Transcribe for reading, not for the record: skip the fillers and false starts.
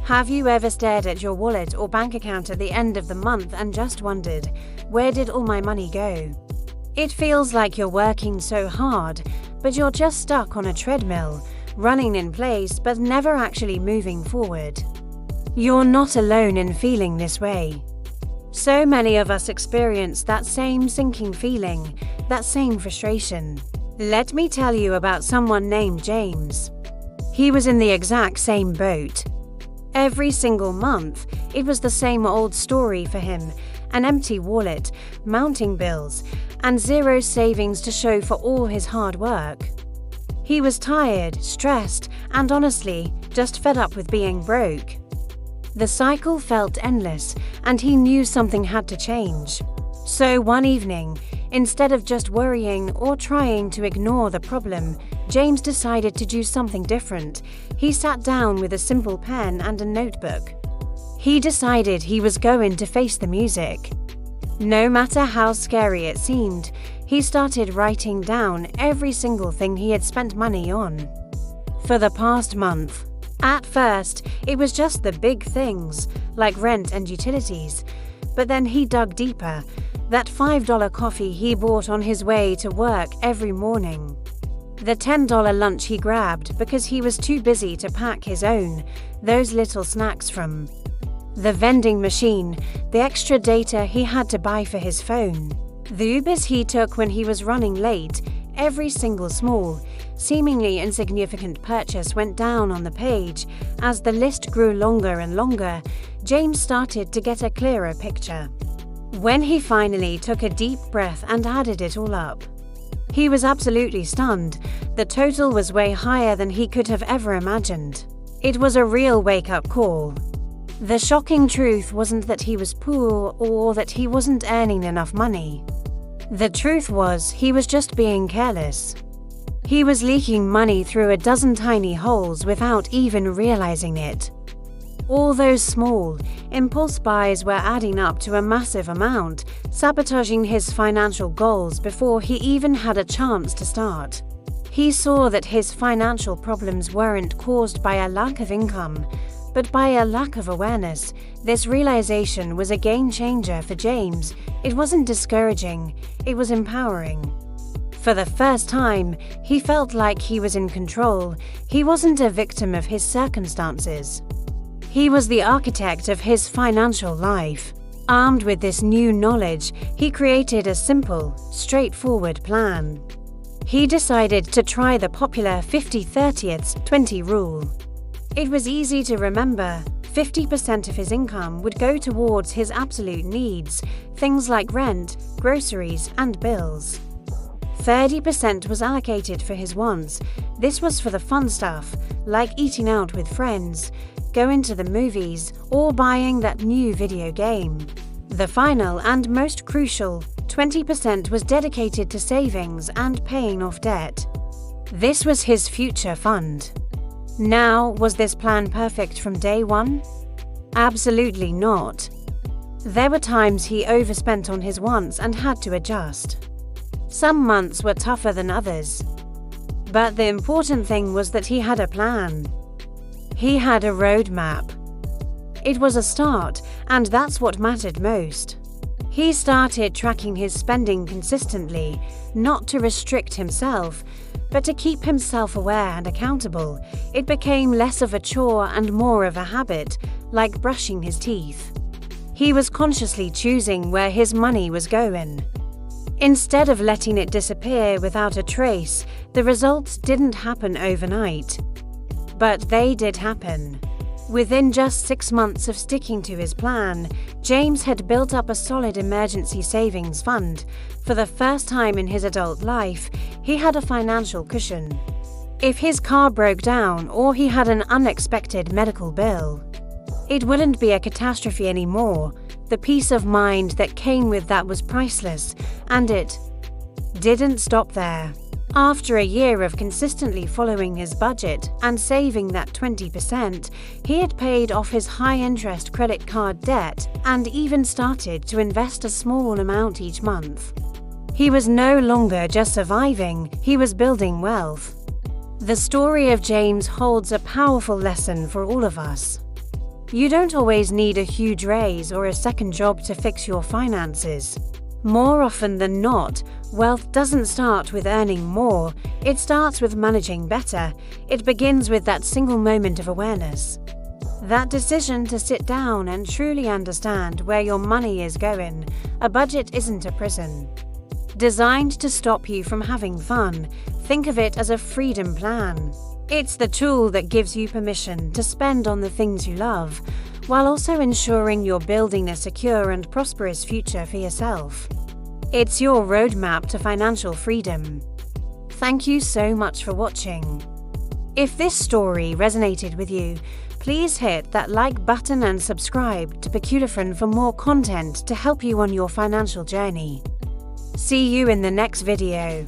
Have you ever stared at your wallet or bank account at the end of the month and just wondered, where did all my money go? It feels like you're working so hard, but you're just stuck on a treadmill, running in place but never actually moving forward. You're not alone in feeling this way. So many of us experience that same sinking feeling, that same frustration. Let me tell you about someone named James. He was in the exact same boat. Every single month, it was the same old story for him: an empty wallet, mounting bills, and zero savings to show for all his hard work. He was tired, stressed, and honestly, just fed up with being broke. The cycle felt endless, and he knew something had to change. So one evening, instead of just worrying or trying to ignore the problem, James decided to do something different. He sat down with a simple pen and a notebook. He decided he was going to face the music. No matter how scary it seemed, he started writing down every single thing he had spent money on for the past month. At first, it was just the big things, like rent and utilities, but then he dug deeper. That $5 coffee he bought on his way to work every morning. The $10 lunch he grabbed because he was too busy to pack his own, those little snacks from the vending machine, the extra data he had to buy for his phone, the Ubers he took when he was running late. Every single small, seemingly insignificant purchase went down on the page. As the list grew longer and longer, James started to get a clearer picture. When he finally took a deep breath and added it all up, he was absolutely stunned. The total was way higher than he could have ever imagined. It was a real wake-up call. The shocking truth wasn't that he was poor or that he wasn't earning enough money. The truth was he was just being careless. He was leaking money through a dozen tiny holes without even realizing it. All those small, impulse buys were adding up to a massive amount, sabotaging his financial goals before he even had a chance to start. He saw that his financial problems weren't caused by a lack of income, but by a lack of awareness. This realization was a game changer for James. It wasn't discouraging, it was empowering. For the first time, he felt like he was in control. He wasn't a victim of his circumstances. He was the architect of his financial life. Armed with this new knowledge, he created a simple, straightforward plan. He decided to try the popular 50-30-20 rule. It was easy to remember. 50% of his income would go towards his absolute needs, things like rent, groceries, and bills. 30% was allocated for his wants. This was for the fun stuff, like eating out with friends, going to the movies, or buying that new video game. The final and most crucial 20% was dedicated to savings and paying off debt. This was his future fund. Now, was this plan perfect from day one? Absolutely not. There were times he overspent on his wants and had to adjust. Some months were tougher than others. But the important thing was that he had a plan. He had a roadmap. It was a start, and that's what mattered most. He started tracking his spending consistently, not to restrict himself, but to keep himself aware and accountable. It became less of a chore and more of a habit, like brushing his teeth. He was consciously choosing where his money was going. Instead of letting it disappear without a trace, the results didn't happen overnight. But they did happen. Within just 6 months of sticking to his plan, James had built up a solid emergency savings fund. For the first time in his adult life, he had a financial cushion. If his car broke down or he had an unexpected medical bill, it wouldn't be a catastrophe anymore. The peace of mind that came with that was priceless, and it didn't stop there. After a year of consistently following his budget and saving that 20%, he had paid off his high-interest credit card debt and even started to invest a small amount each month. He was no longer just surviving, he was building wealth. The story of James holds a powerful lesson for all of us. You don't always need a huge raise or a second job to fix your finances. More often than not, wealth doesn't start with earning more, it starts with managing better. It begins with that single moment of awareness. That decision to sit down and truly understand where your money is going. A budget isn't a prison designed to stop you from having fun. Think of it as a freedom plan. It's the tool that gives you permission to spend on the things you love, while also ensuring you're building a secure and prosperous future for yourself. It's your roadmap to financial freedom. Thank you so much for watching. If this story resonated with you, please hit that like button and subscribe to Peculiarfriend for more content to help you on your financial journey. See you in the next video.